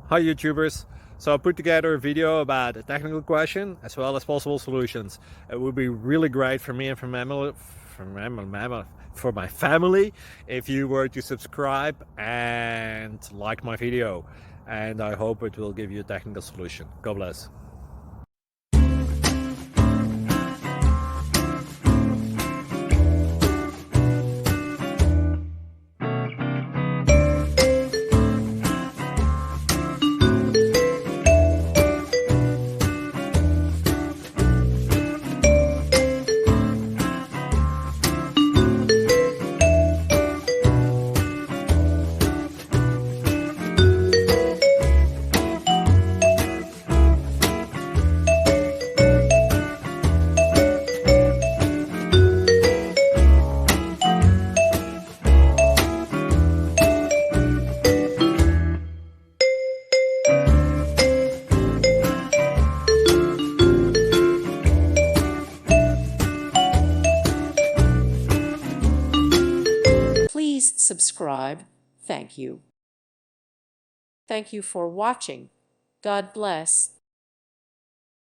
Hi YouTubers. So I put together a video about a technical question as well as possible solutions. It would be really great for me and for my family if you were to subscribe and like my video. And I hope it will give you a technical solution. God bless. Please subscribe. Thank you. Thank you for watching. God bless.